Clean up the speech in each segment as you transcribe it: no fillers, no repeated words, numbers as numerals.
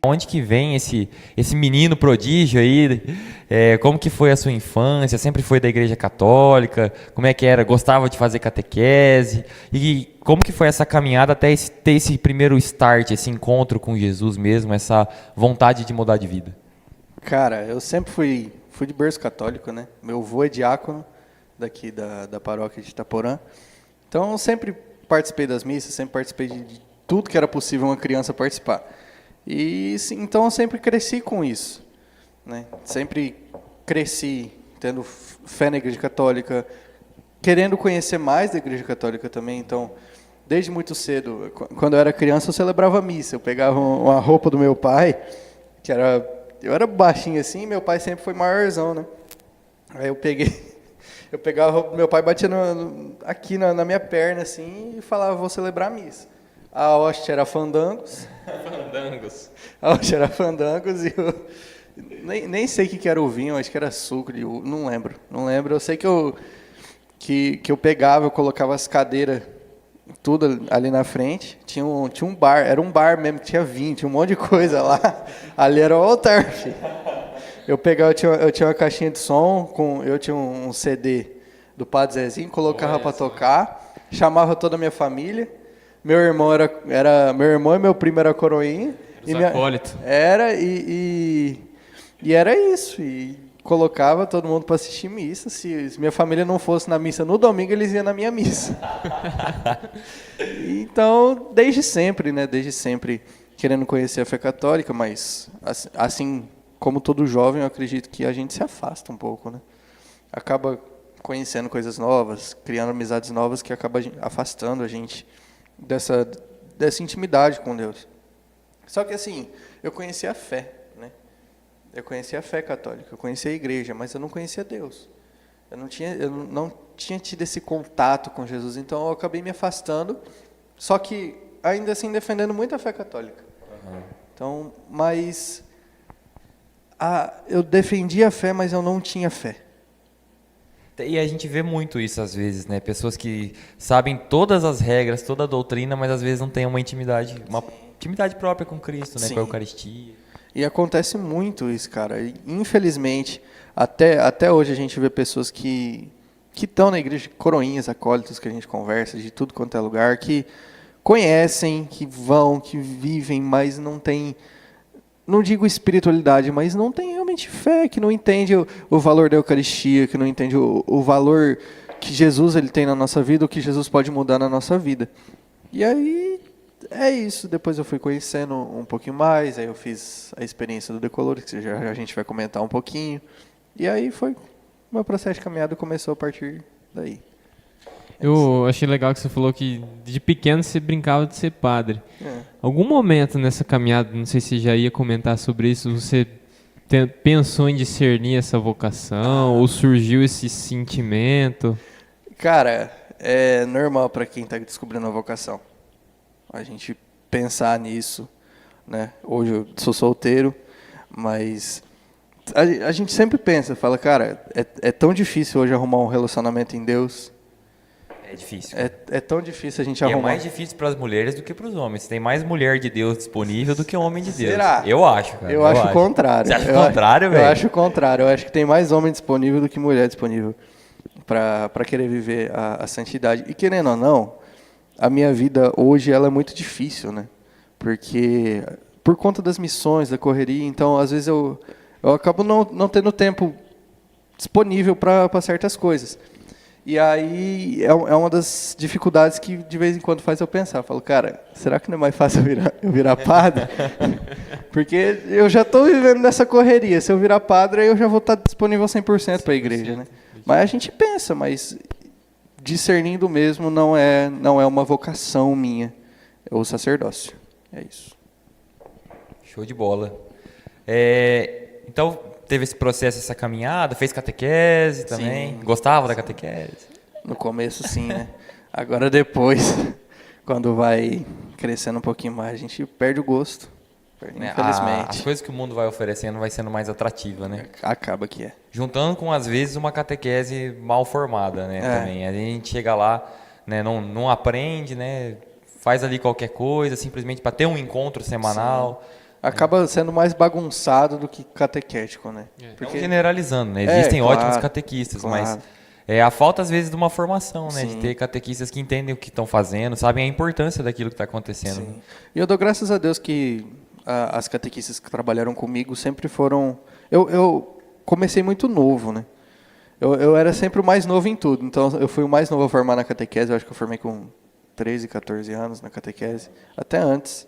Onde que vem esse menino prodígio aí? Como que foi a sua infância? Sempre foi da igreja católica? Como é que era? Gostava de fazer catequese? E como que foi essa caminhada até ter esse primeiro start, esse encontro com Jesus mesmo, essa vontade de mudar de vida? Cara, eu sempre fui de berço católico, né? Meu avô é diácono daqui da paróquia de Itaporã. Então, eu sempre participei das missas, sempre participei de tudo que era possível uma criança participar. E sim, então eu sempre cresci com isso, né? Sempre cresci tendo fé na Igreja Católica, querendo conhecer mais da Igreja Católica também. Então, desde muito cedo, quando eu era criança, eu celebrava a missa. Eu pegava uma roupa do meu pai, eu era baixinho assim, meu pai sempre foi maiorzão, né? Aí eu pegava a roupa do meu pai, batia aqui na minha perna assim e falava, vou celebrar a missa. A hóstia era fandangos. Fandangos. A hóstia era fandangos e eu nem sei o que era o vinho, acho que era suco de uva, não lembro. Eu sei que eu pegava, eu colocava as cadeiras tudo ali na frente, tinha um bar, era um bar mesmo, que tinha vinho, tinha um monte de coisa lá. Ali era o altar, filho. Eu tinha uma caixinha de som, eu tinha um CD do Padre Zezinho, colocava para tocar, chamava toda a minha família. Meu irmão meu irmão e meu primo era coroinha. Acólito. E era isso. E colocava todo mundo para assistir missa. Se minha família não fosse na missa no domingo, eles iam na minha missa. Então, desde sempre, né? Desde sempre querendo conhecer a fé católica, mas assim como todo jovem, eu acredito que a gente se afasta um pouco, né? Acaba conhecendo coisas novas, criando amizades novas que acaba afastando a gente dessa intimidade com Deus. Só que assim, eu conhecia a fé, né? Eu conhecia a fé católica, eu conhecia a igreja, mas eu não conhecia Deus. Eu não tinha tido esse contato com Jesus, então eu acabei me afastando, só que ainda assim defendendo muito a fé católica. Uhum. Então, mas eu defendia a fé, mas eu não tinha fé. E a gente vê muito isso às vezes, né? Pessoas que sabem todas as regras, toda a doutrina, mas às vezes não têm uma intimidade própria com Cristo, né? Com a Eucaristia. E acontece muito isso, cara. E, infelizmente, até hoje a gente vê pessoas que estão na igreja, coroinhas, acólitos, que a gente conversa, de tudo quanto é lugar, que conhecem, que vão, que vivem, mas não tem, não digo espiritualidade, mas não tem realmente fé, que não entende o valor da Eucaristia, que não entende o valor que Jesus ele tem na nossa vida, o que Jesus pode mudar na nossa vida. E aí, é isso. Depois eu fui conhecendo um pouquinho mais, aí eu fiz a experiência do Decolores, que já a gente vai comentar um pouquinho. E aí foi, meu processo de caminhada começou a partir daí. Eu achei legal que você falou que de pequeno você brincava de ser padre. Algum momento nessa caminhada, não sei se já ia comentar sobre isso, você pensou em discernir essa vocação ou surgiu esse sentimento? Cara, é normal para quem está descobrindo a vocação a gente pensar nisso, né? Hoje eu sou solteiro, mas a gente sempre pensa, fala, cara, é tão difícil hoje arrumar um relacionamento em Deus. É difícil. É tão difícil a gente arrumar. É mais difícil para as mulheres do que para os homens. Tem mais mulher de Deus disponível do que homem de Deus. Será? Eu acho, cara. Eu acho o contrário. Você acha o contrário, velho? Eu acho o contrário. Eu acho que tem mais homem disponível do que mulher disponível para querer viver a santidade. E querendo ou não, a minha vida hoje ela é muito difícil, né? Porque por conta das missões, da correria, então às vezes eu acabo não tendo tempo disponível para certas coisas. E aí é uma das dificuldades que de vez em quando faz eu pensar. Eu falo, cara, será que não é mais fácil eu virar padre? Porque eu já estou vivendo nessa correria. Se eu virar padre, aí eu já vou estar disponível 100% para a igreja, né? Mas a gente pensa, mas discernindo mesmo não é uma vocação minha. É o sacerdócio. É isso. Show de bola. Então, teve esse processo, essa caminhada, fez catequese também? Sim. Gostava da catequese? No começo, sim, né? Agora, depois, quando vai crescendo um pouquinho mais, a gente perde o gosto. Infelizmente. As coisas que o mundo vai oferecendo vai sendo mais atrativa, né? Acaba que é. Juntando com, às vezes, uma catequese mal formada, né? Também. A gente chega lá, né, não aprende, né? Faz ali qualquer coisa, simplesmente para ter um encontro semanal. Sim. acaba sendo mais bagunçado do que catequético, né? Não generalizando, né? Existem claro, ótimos catequistas, claro. mas a falta, às vezes, de uma formação, né? Sim. De ter catequistas que entendem o que estão fazendo, sabem a importância daquilo que está acontecendo. Sim. E eu dou graças a Deus que as catequistas que trabalharam comigo sempre foram... Eu comecei muito novo, né? Eu era sempre o mais novo em tudo. Então, eu fui o mais novo a formar na catequese. Eu acho que eu formei com 13, 14 anos na catequese. Até antes.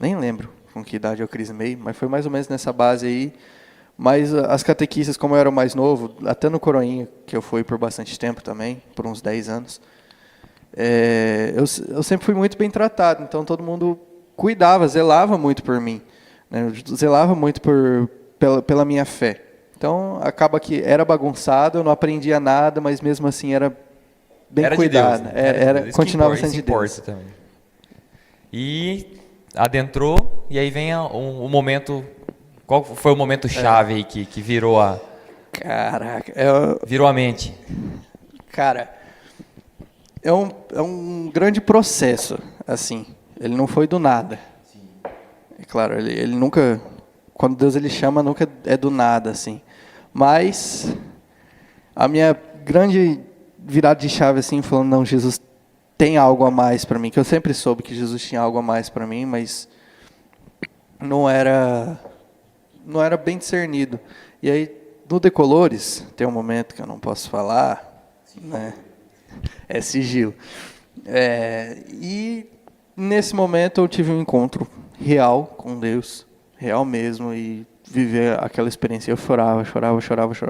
Nem lembro com que idade eu crismei, mas foi mais ou menos nessa base aí. Mas as catequistas, como eu era o mais novo, até no Coroinha, que eu fui por bastante tempo também, por uns 10 anos, eu sempre fui muito bem tratado. Então, todo mundo cuidava, zelava muito por mim, né? Zelava muito pela minha fé. Então, acaba que era bagunçado, eu não aprendia nada, mas mesmo assim era bem Era cuidado. de Deus, né? Continuava isso sendo de Deus. importa também. E adentrou, e aí vem o momento... Qual foi o momento chave aí que virou Caraca, virou a mente? cara, é um grande processo, assim. Ele não foi do nada. É claro, ele nunca... Quando Deus ele chama, nunca é do nada, assim. Mas a minha grande virada de chave, assim, falando, não, Jesus tem algo a mais para mim, que eu sempre soube que Jesus tinha algo a mais para mim, mas não era bem discernido. E aí, no Decolores, tem um momento que eu não posso falar, né? É sigilo. E nesse momento eu tive um encontro real com Deus, real mesmo, e viver aquela experiência. Eu chorava.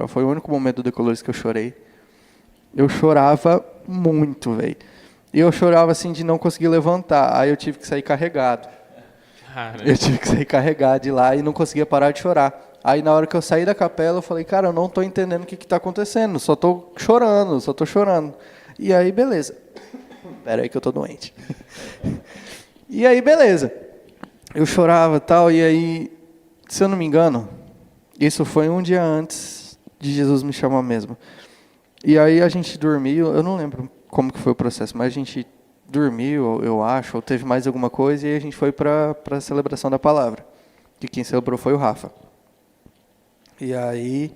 Foi o único momento do Decolores que eu chorei. Eu chorava muito, velho. E eu chorava assim de não conseguir levantar. Aí eu tive que sair carregado. Eu tive que sair carregado de lá e não conseguia parar de chorar. Aí na hora que eu saí da capela, eu falei, cara, eu não estou entendendo o que está acontecendo. Só estou chorando. E aí, beleza. Pera aí que eu estou doente. E aí, beleza. Eu chorava e tal, e aí, se eu não me engano, isso foi um dia antes de Jesus me chamar mesmo. E aí a gente dormiu, eu não lembro como que foi o processo, mas a gente dormiu, eu acho, ou teve mais alguma coisa, e a gente foi para a celebração da palavra. Que quem celebrou foi o Rafa. E aí,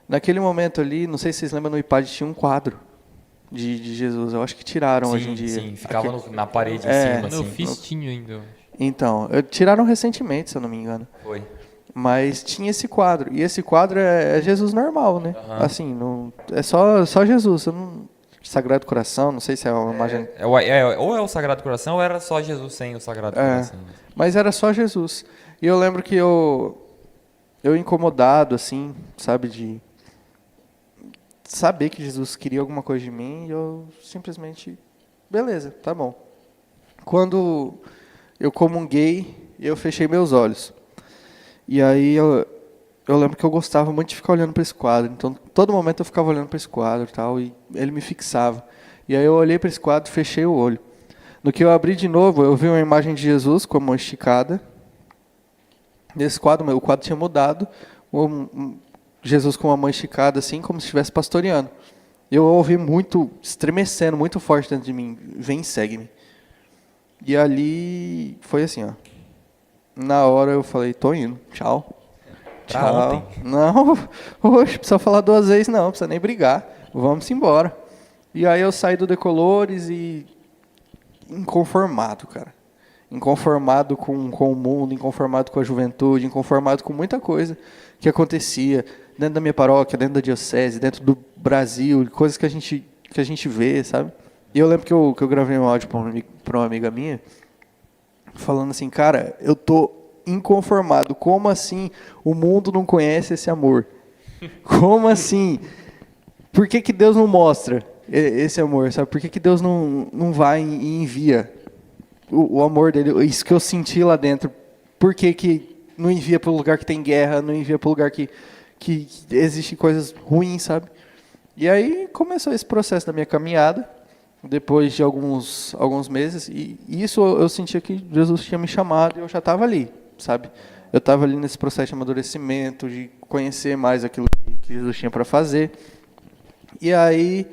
naquele momento ali, não sei se vocês lembram, no IPAD tinha um quadro de Jesus. Eu acho que tiraram hoje em dia. Sim, ficava na parede em cima. Eu Assim. fiz tinha ainda. Então, tiraram recentemente, se eu não me engano. Foi. Mas tinha esse quadro. E esse quadro é Jesus normal, né? Uhum. Assim, não, é só Jesus. Sagrado Coração, não sei se é uma imagem... ou é o Sagrado Coração ou era só Jesus sem o Sagrado Coração. Mas era só Jesus. E eu lembro que eu incomodado, assim, sabe, de saber que Jesus queria alguma coisa de mim, e eu simplesmente, beleza, tá bom. Quando eu comunguei, eu fechei meus olhos. E aí eu lembro que eu gostava muito de ficar olhando para esse quadro. Então, todo momento eu ficava olhando para esse quadro e tal, e ele me fixava. E aí eu olhei para esse quadro e fechei o olho. No que eu abri de novo, eu vi uma imagem de Jesus com a mão esticada. Nesse quadro, o quadro tinha mudado. Jesus com a mão esticada, assim, como se estivesse pastoreando. Eu ouvi muito, estremecendo, muito forte dentro de mim. Vem, segue-me. E ali foi assim, ó. Na hora eu falei, tô indo, tchau. Tchau. Não, oxe, precisa falar 2 vezes não, precisa nem brigar. Vamos embora. E aí eu saí do Decolores e inconformado, cara. Inconformado com o mundo, inconformado com a juventude, inconformado com muita coisa que acontecia dentro da minha paróquia, dentro da diocese, dentro do Brasil, coisas que a gente vê, sabe? E eu lembro que eu gravei um áudio para uma amiga minha, falando assim, cara, eu tô inconformado. Como assim o mundo não conhece esse amor? Como assim? Por que Deus não mostra esse amor, sabe? Por que Deus não vai e envia o amor dele? Isso que eu senti lá dentro. Por que não envia para o lugar que tem guerra, não envia para o lugar que existem coisas ruins, sabe? E aí começou esse processo da minha caminhada, depois de alguns meses, e isso eu sentia que Jesus tinha me chamado e eu já estava ali, sabe? Eu estava ali nesse processo de amadurecimento, de conhecer mais aquilo que Jesus tinha para fazer. E aí,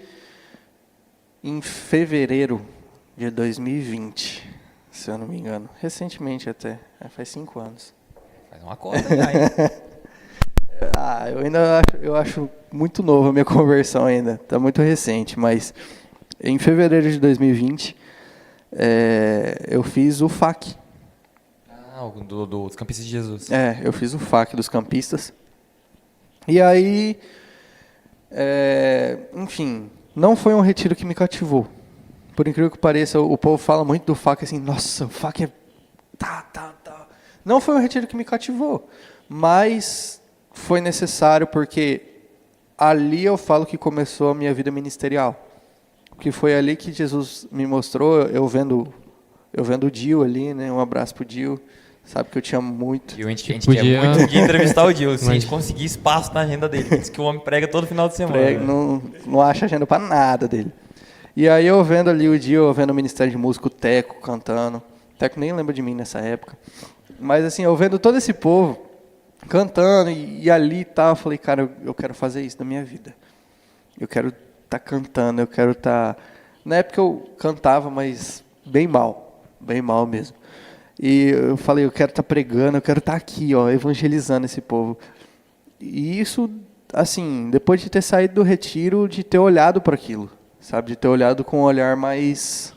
em fevereiro de 2020, se eu não me engano. Recentemente até. Faz 5 anos. Faz uma cota já, hein? Eu acho muito novo a minha conversão ainda. Tá muito recente, mas em fevereiro de 2020, eu fiz o FAC. Dos Campistas de Jesus. Eu fiz o FAC dos campistas. E aí, enfim, não foi um retiro que me cativou. Por incrível que pareça, o povo fala muito do FAC assim, nossa, o FAC é... Tá. Não foi um retiro que me cativou, mas foi necessário porque ali eu falo que começou a minha vida ministerial. Porque foi ali que Jesus me mostrou, eu vendo o Dio ali, né? Um abraço pro Dio. Sabe que eu te amo muito. E a gente Podia... quer muito entrevistar o Dio, se a gente conseguir espaço na agenda dele. Diz que o homem prega todo final de semana. Não acha agenda pra nada dele. E aí eu vendo ali o Dio, eu vendo o Ministério de Música, o Teco cantando. O Teco nem lembra de mim nessa época. Mas assim, eu vendo todo esse povo cantando e ali tá, eu falei, cara, eu quero fazer isso na minha vida. Eu quero estar cantando, eu quero estar... Na época eu cantava, mas bem mal mesmo. E eu falei, eu quero estar pregando, eu quero estar aqui, ó, evangelizando esse povo. E isso, assim, depois de ter saído do retiro, de ter olhado para aquilo, sabe? De ter olhado com um olhar mais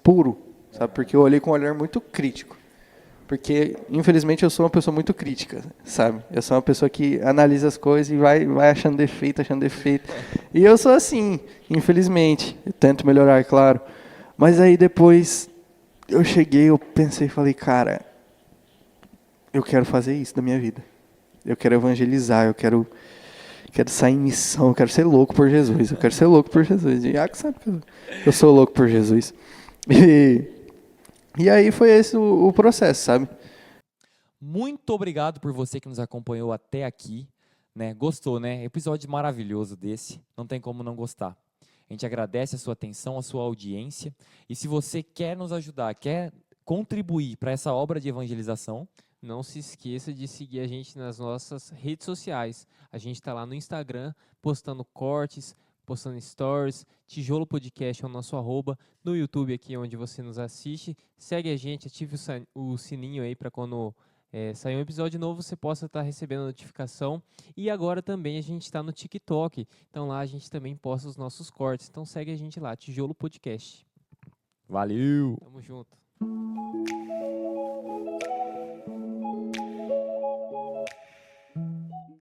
puro, sabe? Porque eu olhei com um olhar muito crítico. Porque, infelizmente, eu sou uma pessoa muito crítica, sabe? Eu sou uma pessoa que analisa as coisas e vai achando defeito. E eu sou assim, infelizmente. Eu tento melhorar, claro. Mas aí depois... Eu cheguei, eu pensei e falei, cara, eu quero fazer isso da minha vida. Eu quero evangelizar, eu quero sair em missão, eu quero ser louco por Jesus. E Iaco sabe que eu sou louco por Jesus. E aí foi esse o processo, sabe? Muito obrigado por você que nos acompanhou até aqui. Né? Gostou, né? Episódio maravilhoso desse. Não tem como não gostar. A gente agradece a sua atenção, a sua audiência. E se você quer nos ajudar, quer contribuir para essa obra de evangelização, não se esqueça de seguir a gente nas nossas redes sociais. A gente está lá no Instagram, postando cortes, postando stories. Tijolo Podcast é o nosso @. No YouTube aqui onde você nos assiste. Segue a gente, ative o sininho aí para quando... sair um episódio novo, você possa estar recebendo a notificação. E agora também a gente está no TikTok. Então lá a gente também posta os nossos cortes. Então segue a gente lá, Tijolo Podcast. Valeu! Tamo junto.